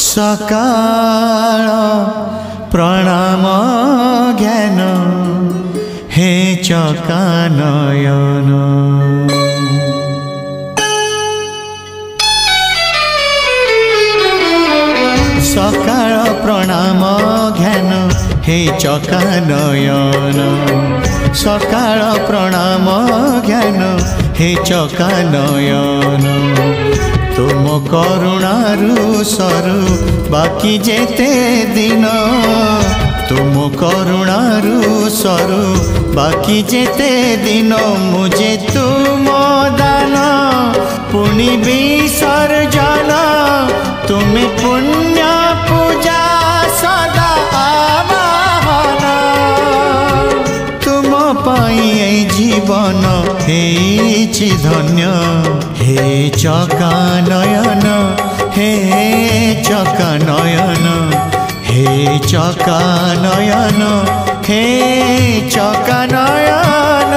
सकाळ प्रणाम ज्ञान हे चकानयन। सकाळ प्रणाम ज्ञान हे चकानयन। सकाळ प्रणाम ज्ञान हे चकानयन। तुम करुणारू सरू बाकी जेते दिन। तुम करुणारू सरू बाकी जेते दिन। मुझे तुम दान पुनि विसर्जन। तुम्हें पुण्य पूजा सदा आवाहन। तुम पाई जीवन हेछि धन्य। हे चकानयन हे चकानयन हे चकानयन हे चकानयन।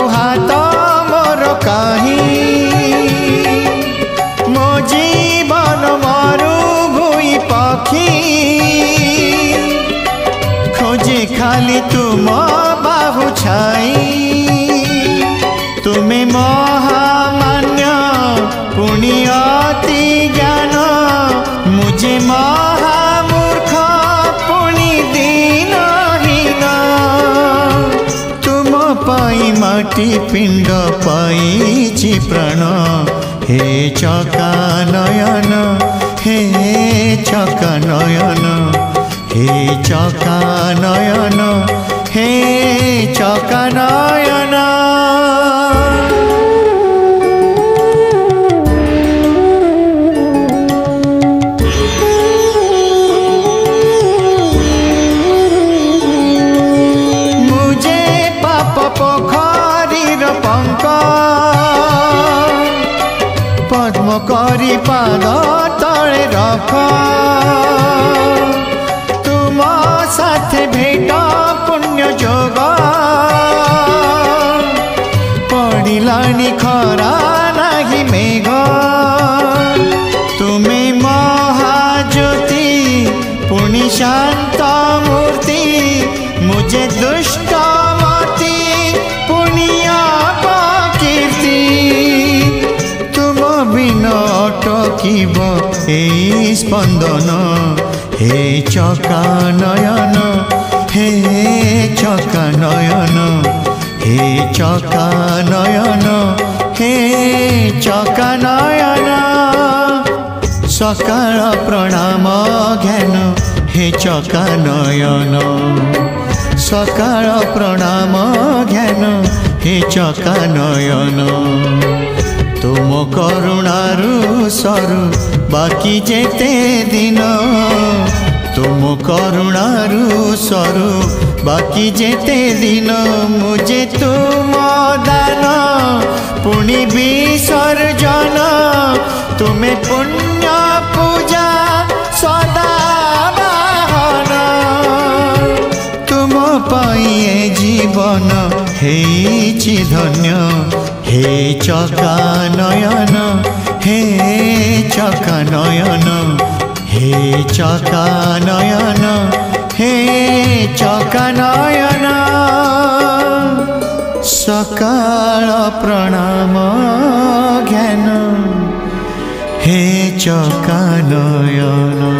हाथ मोर कहीं मो जीवन मारू भूई पक्षी। खोजे खाली तुम बाहु छाई। तुम्हें महामान्य पुण्य अति ज्ञान। मुझे महामूर्ख पुण्य दीनहीन। तुम पाई माटी पिंड पाई प्राण। हे चकानयन हे चकानयन हे चकानयन हे चकानयन। पोखरीर पंक पद्म करी पाद तले रख। तुम साथे भेट पुण्य जोग। पड़िलानी खरा नाही मेघ। तुम्हें महाज्योति पुण्य शांत मूर्ति। मुझे दुष्ट अटकिब ए स्पंदन। हे चकानयन हे चकानयन हे चकानयन हे चकानयन। सकाळ प्रणाम ज्ञान हे चकानयन। सकाळ प्रणाम ज्ञान हे चकानयन। तुम करुणारू सरू बाकी जेते दिन। तुम करुणारू सरू बाकी जेते दिन। मुझे तुम दान पुनि विसर्जन। तुम्हें पुण्य पूजा सदा आवाहन। तुम पाई जीवन हेछि धन्य। हे चकानयन हे चकानयन हे चकानयन हे चकानयन। सकाळ प्रणाम ज्ञान हे चकानयन।